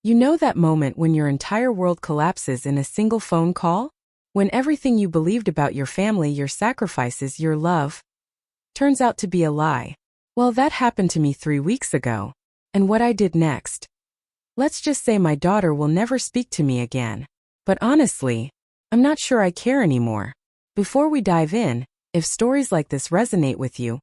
You know that moment when your entire world collapses in a single phone call? When everything you believed about your family, your sacrifices, your love, turns out to be a lie. Well, that happened to me 3 weeks ago. And what I did next? Let's just say my daughter will never speak to me again. But honestly, I'm not sure I care anymore. Before we dive in, if stories like this resonate with you,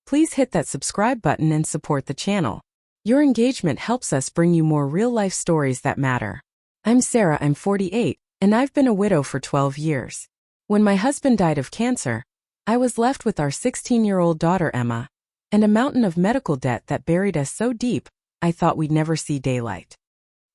please hit that subscribe button and support the channel. Your engagement helps us bring you more real-life stories that matter. I'm Sarah, I'm 48, and I've been a widow for 12 years. When my husband died of cancer, I was left with our 16-year-old daughter Emma, and a mountain of medical debt that buried us so deep, I thought we'd never see daylight.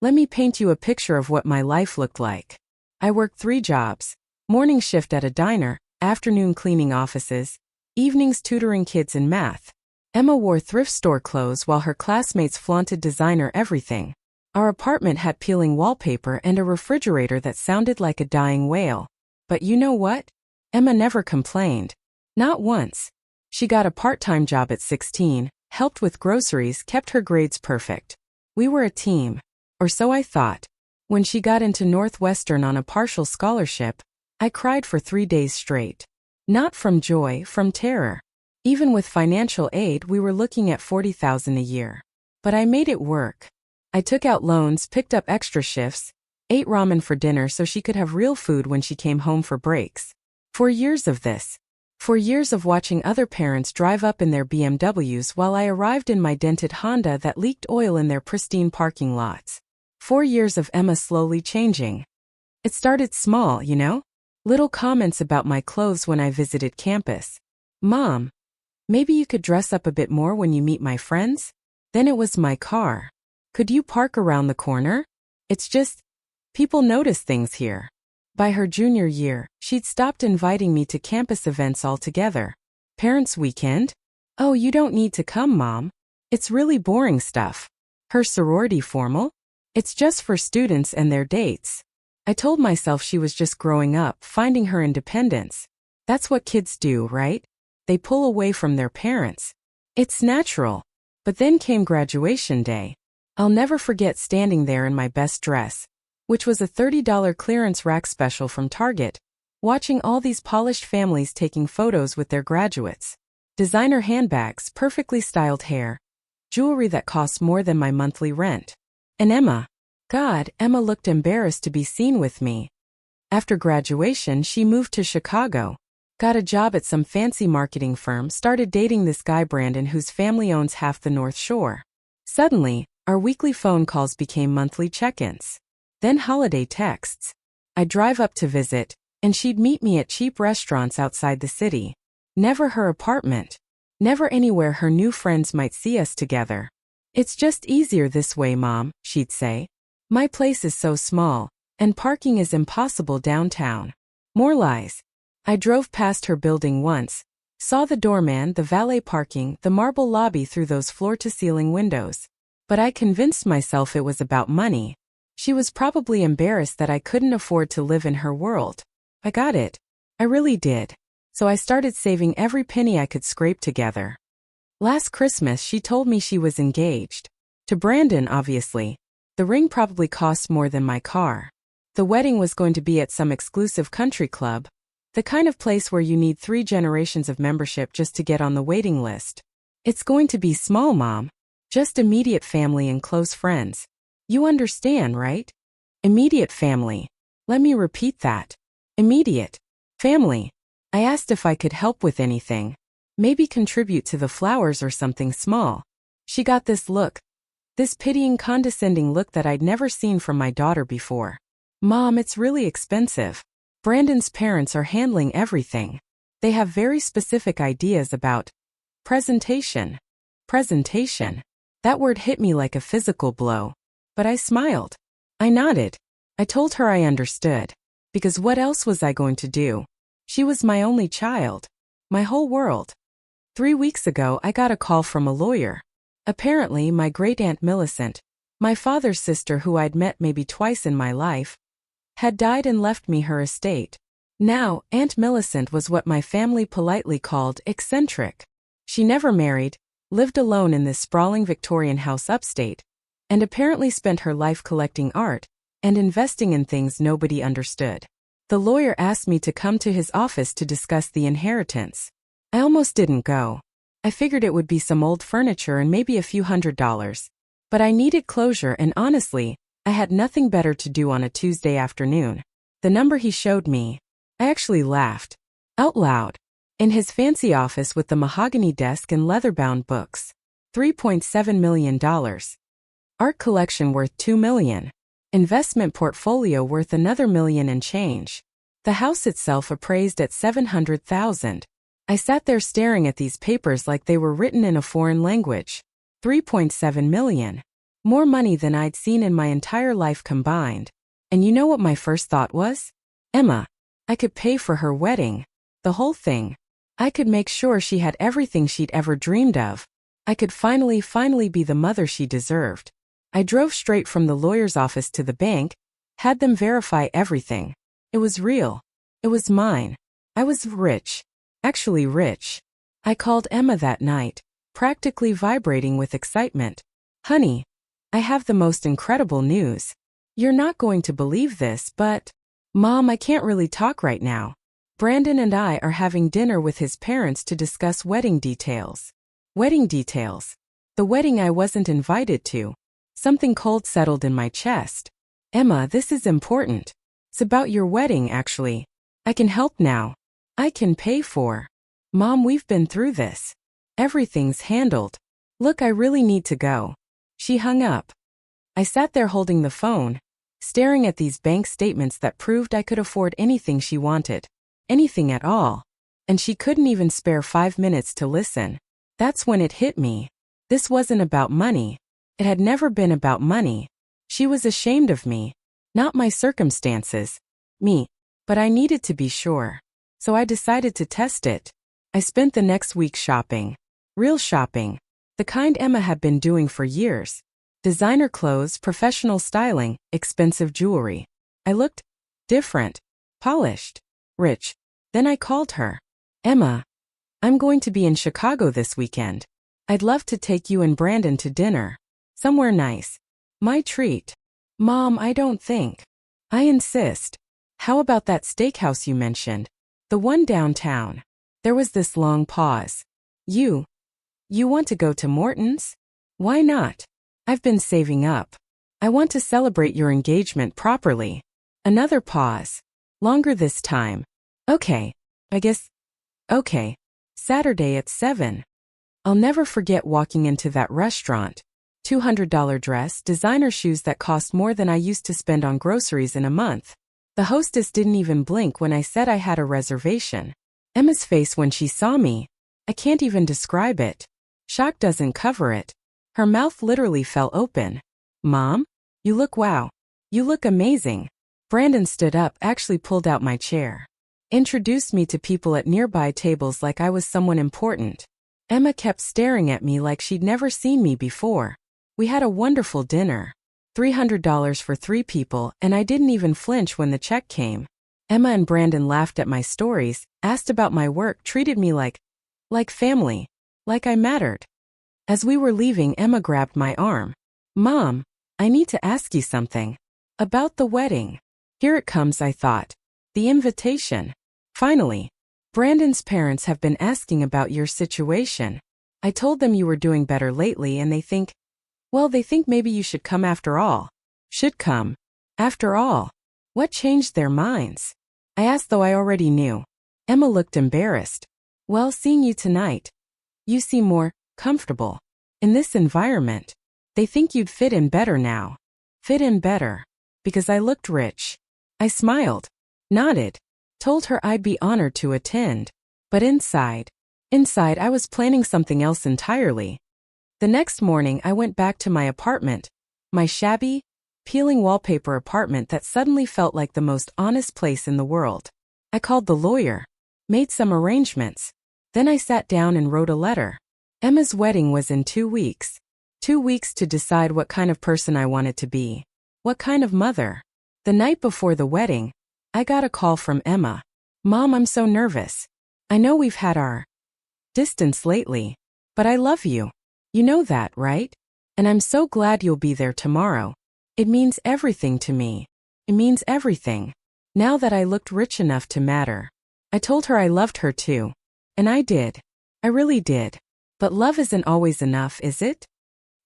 Let me paint you a picture of what my life looked like. I worked 3 jobs: morning shift at a diner, afternoon cleaning offices, evenings tutoring kids in math. Emma wore thrift store clothes while her classmates flaunted designer everything. Our apartment had peeling wallpaper and a refrigerator that sounded like a dying whale. But you know what? Emma never complained. Not once. She got a part-time job at 16, helped with groceries, kept her grades perfect. We were a team. Or so I thought. When she got into Northwestern on a partial scholarship, I cried for 3 days straight. Not from joy, from terror. Even with financial aid, we were looking at $40,000 a year. But I made it work. I took out loans, picked up extra shifts, ate ramen for dinner so she could have real food when she came home for breaks. 4 years of this. 4 years of watching other parents drive up in their BMWs while I arrived in my dented Honda that leaked oil in their pristine parking lots. 4 years of Emma slowly changing. It started small, you know? Little comments about my clothes when I visited campus. Mom, maybe you could dress up a bit more when you meet my friends? Then it was my car. Could you park around the corner? It's just, people notice things here. By her junior year, she'd stopped inviting me to campus events altogether. Parents' weekend? Oh, you don't need to come, Mom. It's really boring stuff. Her sorority formal? It's just for students and their dates. I told myself she was just growing up, finding her independence. That's what kids do, right? They pull away from their parents. It's natural. But then came graduation day. I'll never forget standing there in my best dress, which was a $30 clearance rack special from Target, watching all these polished families taking photos with their graduates. Designer handbags, perfectly styled hair, jewelry that cost more than my monthly rent. And Emma. God, Emma looked embarrassed to be seen with me. After graduation, she moved to Chicago, got a job at some fancy marketing firm, started dating this guy Brandon whose family owns half the North Shore. Suddenly, our weekly phone calls became monthly check-ins. Then holiday texts. I'd drive up to visit, and she'd meet me at cheap restaurants outside the city. Never her apartment. Never anywhere her new friends might see us together. It's just easier this way, Mom, she'd say. My place is so small, and parking is impossible downtown. More lies. I drove past her building once, saw the doorman, the valet parking, the marble lobby through those floor-to-ceiling windows. But I convinced myself it was about money. She was probably embarrassed that I couldn't afford to live in her world. I got it. I really did. So I started saving every penny I could scrape together. Last Christmas, she told me she was engaged. To Brandon, obviously. The ring probably cost more than my car. The wedding was going to be at some exclusive country club, the kind of place where you need 3 generations of membership just to get on the waiting list. It's going to be small, Mom. Just immediate family and close friends. You understand, right? Immediate family. Let me repeat that. Immediate family. I asked if I could help with anything. Maybe contribute to the flowers or something small. She got this look. This pitying, condescending look that I'd never seen from my daughter before. Mom, it's really expensive. Brandon's parents are handling everything. They have very specific ideas about presentation. Presentation. That word hit me like a physical blow. But I smiled. I nodded. I told her I understood. Because what else was I going to do? She was my only child. My whole world. 3 weeks ago, I got a call from a lawyer. Apparently, my great-aunt Millicent, my father's sister who I'd met maybe twice in my life, had died and left me her estate. Now, Aunt Millicent was what my family politely called eccentric. She never married, lived alone in this sprawling Victorian house upstate, and apparently spent her life collecting art and investing in things nobody understood. The lawyer asked me to come to his office to discuss the inheritance. I almost didn't go. I figured it would be some old furniture and maybe a few $100s. But I needed closure, and honestly, I had nothing better to do on a Tuesday afternoon. The number he showed me, I actually laughed. Out loud. In his fancy office with the mahogany desk and leather-bound books. $3.7 million. Art collection worth $2 million. Investment portfolio worth another million and change. The house itself appraised at $700,000. I sat there staring at these papers like they were written in a foreign language. $3.7 million. More money than I'd seen in my entire life combined. And you know what my first thought was? Emma. I could pay for her wedding. The whole thing. I could make sure she had everything she'd ever dreamed of. I could finally be the mother she deserved. I drove straight from the lawyer's office to the bank, had them verify everything. It was real. It was mine. I was rich. Actually rich. I called Emma that night, practically vibrating with excitement. Honey, I have the most incredible news. You're not going to believe this, but... Mom, I can't really talk right now. Brandon and I are having dinner with his parents to discuss wedding details. Wedding details. The wedding I wasn't invited to. Something cold settled in my chest. Emma, this is important. It's about your wedding, actually. I can help now. I can pay for. Mom, we've been through this. Everything's handled. Look, I really need to go. She hung up. I sat there holding the phone, staring at these bank statements that proved I could afford anything she wanted. Anything at all. And she couldn't even spare 5 minutes to listen. That's when it hit me. This wasn't about money. It had never been about money. She was ashamed of me. Not my circumstances. Me. But I needed to be sure. So I decided to test it. I spent the next week shopping. Real shopping. The kind Emma had been doing for years. Designer clothes, professional styling, expensive jewelry. I looked different. Polished. Rich. Then I called her. Emma. I'm going to be in Chicago this weekend. I'd love to take you and Brandon to dinner. Somewhere nice. My treat. Mom, I don't think. I insist. How about that steakhouse you mentioned? The one downtown. There was this long pause. You want to go to Morton's? Why not? I've been saving up. I want to celebrate your engagement properly. Another pause. Longer this time. Okay. I guess. Okay. Saturday at 7. I'll never forget walking into that restaurant. $200 dress, designer shoes that cost more than I used to spend on groceries in a month. The hostess didn't even blink when I said I had a reservation. Emma's face when she saw me. I can't even describe it. Shock doesn't cover it. Her mouth literally fell open. Mom? You look wow. You look amazing. Brandon stood up, actually pulled out my chair. Introduced me to people at nearby tables like I was someone important. Emma kept staring at me like she'd never seen me before. We had a wonderful dinner. $300 for 3 people, and I didn't even flinch when the check came. Emma and Brandon laughed at my stories, asked about my work, treated me like family, like I mattered. As we were leaving, Emma grabbed my arm. Mom, I need to ask you something. About the wedding. Here it comes, I thought. The invitation. Finally. Brandon's parents have been asking about your situation. I told them you were doing better lately and they think maybe you should come after all. Should come. After all. What changed their minds? I asked, though I already knew. Emma looked embarrassed. Well, seeing you tonight. You seem more comfortable. In this environment. They think you'd fit in better now. Fit in better. Because I looked rich. I smiled. Nodded. Told her I'd be honored to attend. But inside I was planning something else entirely. The next morning I went back to my apartment. My shabby, peeling wallpaper apartment that suddenly felt like the most honest place in the world. I called the lawyer. Made some arrangements. Then I sat down and wrote a letter. Emma's wedding was in 2 weeks. 2 weeks to decide what kind of person I wanted to be. What kind of mother. The night before the wedding, I got a call from Emma. Mom, I'm so nervous. I know we've had our distance lately, but I love you. You know that, right? And I'm so glad you'll be there tomorrow. It means everything to me. It means everything. Now that I looked rich enough to matter. I told her I loved her too. And I did. I really did. But love isn't always enough, is it?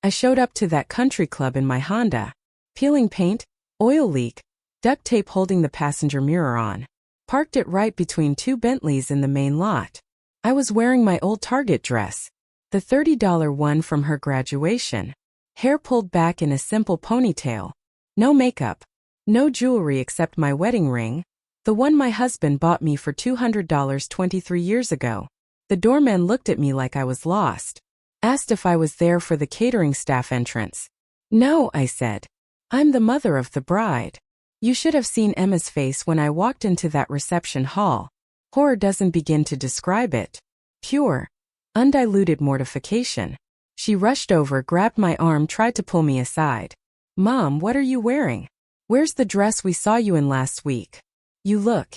I showed up to that country club in my Honda. Peeling paint, oil leak, duct tape holding the passenger mirror on. Parked it right between two Bentleys in the main lot. I was wearing my old Target dress. The $30 one from her graduation. Hair pulled back in a simple ponytail. No makeup. No jewelry except my wedding ring. The one my husband bought me for $200 23 years ago. The doorman looked at me like I was lost. Asked if I was there for the catering staff entrance. No, I said. I'm the mother of the bride. You should have seen Emma's face when I walked into that reception hall. Horror doesn't begin to describe it. Pure, undiluted mortification. She rushed over, grabbed my arm, tried to pull me aside. Mom, what are you wearing? Where's the dress we saw you in last week? You look.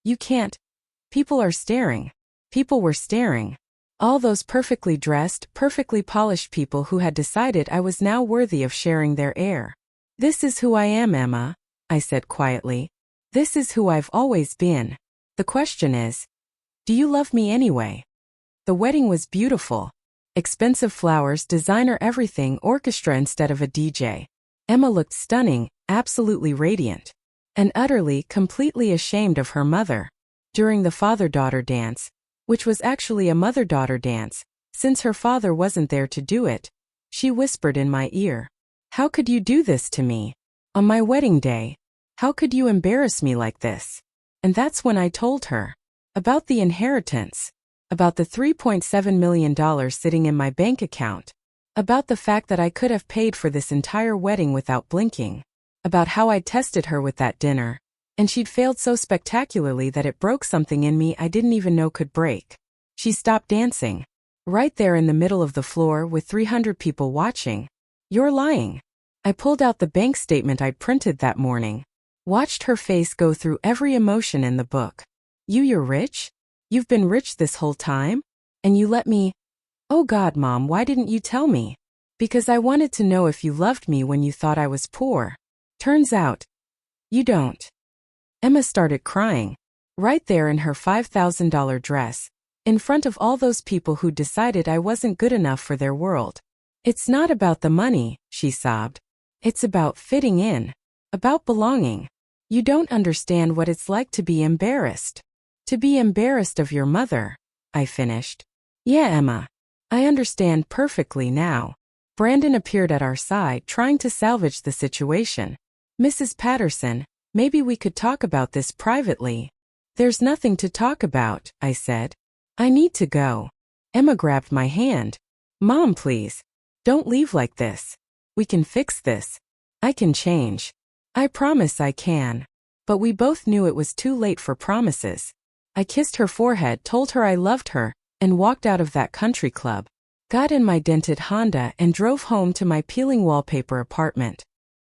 You can't. People are staring. People were staring. All those perfectly dressed, perfectly polished people who had decided I was now worthy of sharing their air. This is who I am, Emma, I said quietly. This is who I've always been. The question is, do you love me anyway? The wedding was beautiful. Expensive flowers, designer everything, orchestra instead of a DJ. Emma looked stunning, absolutely radiant. And utterly, completely ashamed of her mother. During the father-daughter dance, which was actually a mother-daughter dance, since her father wasn't there to do it, she whispered in my ear. How could you do this to me? On my wedding day? How could you embarrass me like this? And that's when I told her. About the inheritance. About the $3.7 million sitting in my bank account. About the fact that I could have paid for this entire wedding without blinking. About how I tested her with that dinner. And she'd failed so spectacularly that it broke something in me I didn't even know could break. She stopped dancing. Right there in the middle of the floor with 300 people watching. You're lying. I pulled out the bank statement I'd printed that morning. Watched her face go through every emotion in the book. You're rich? You've been rich this whole time? And you let me... Oh God, Mom, why didn't you tell me? Because I wanted to know if you loved me when you thought I was poor. Turns out, you don't. Emma started crying. Right there in her $5,000 dress. In front of all those people who decided I wasn't good enough for their world. It's not about the money, she sobbed. It's about fitting in. About belonging. You don't understand what it's like to be embarrassed. To be embarrassed of your mother, I finished. Yeah, Emma. I understand perfectly now. Brandon appeared at our side, trying to salvage the situation. Mrs. Patterson, maybe we could talk about this privately. There's nothing to talk about, I said. I need to go. Emma grabbed my hand. Mom, please. Don't leave like this. We can fix this. I can change. I promise I can. But we both knew it was too late for promises. I kissed her forehead, told her I loved her, and walked out of that country club. Got in my dented Honda and drove home to my peeling wallpaper apartment.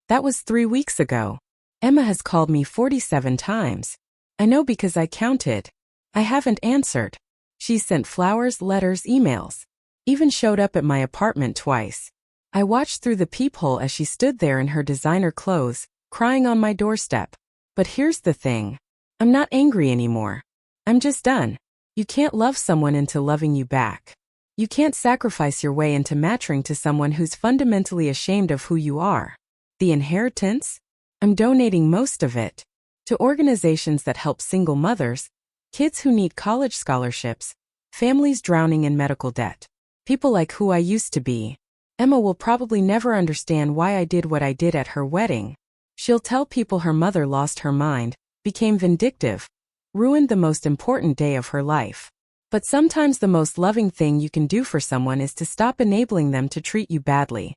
That was 3 weeks ago. Emma has called me 47 times. I know because I counted. I haven't answered. She's sent flowers, letters, emails. Even showed up at my apartment twice. I watched through the peephole as she stood there in her designer clothes, crying on my doorstep. But here's the thing. I'm not angry anymore. I'm just done. You can't love someone into loving you back. You can't sacrifice your way into matching to someone who's fundamentally ashamed of who you are. The inheritance? I'm donating most of it to organizations that help single mothers, kids who need college scholarships, families drowning in medical debt, people like who I used to be. Emma will probably never understand why I did what I did at her wedding. She'll tell people her mother lost her mind, became vindictive, ruined the most important day of her life. But sometimes the most loving thing you can do for someone is to stop enabling them to treat you badly.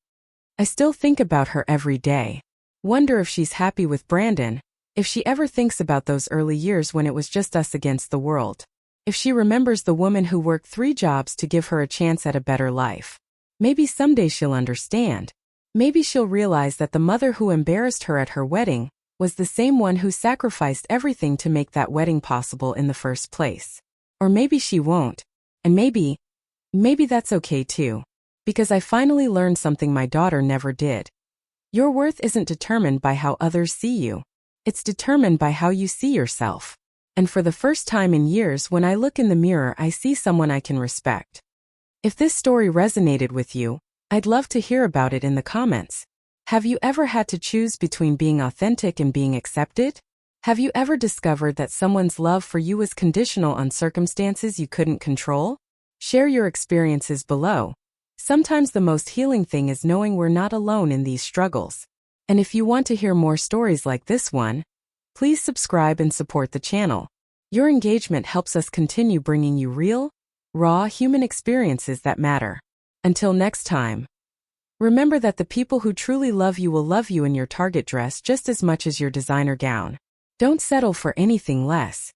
I still think about her every day. Wonder if she's happy with Brandon, if she ever thinks about those early years when it was just us against the world. If she remembers the woman who worked 3 jobs to give her a chance at a better life. Maybe someday she'll understand. Maybe she'll realize that the mother who embarrassed her at her wedding was the same one who sacrificed everything to make that wedding possible in the first place. Or maybe she won't. And maybe that's okay too. Because I finally learned something my daughter never did. Your worth isn't determined by how others see you. It's determined by how you see yourself. And for the first time in years, when I look in the mirror, I see someone I can respect. If this story resonated with you, I'd love to hear about it in the comments. Have you ever had to choose between being authentic and being accepted? Have you ever discovered that someone's love for you is conditional on circumstances you couldn't control? Share your experiences below. Sometimes the most healing thing is knowing we're not alone in these struggles. And if you want to hear more stories like this one, please subscribe and support the channel. Your engagement helps us continue bringing you real, raw human experiences that matter. Until next time, remember that the people who truly love you will love you in your Target dress just as much as your designer gown. Don't settle for anything less.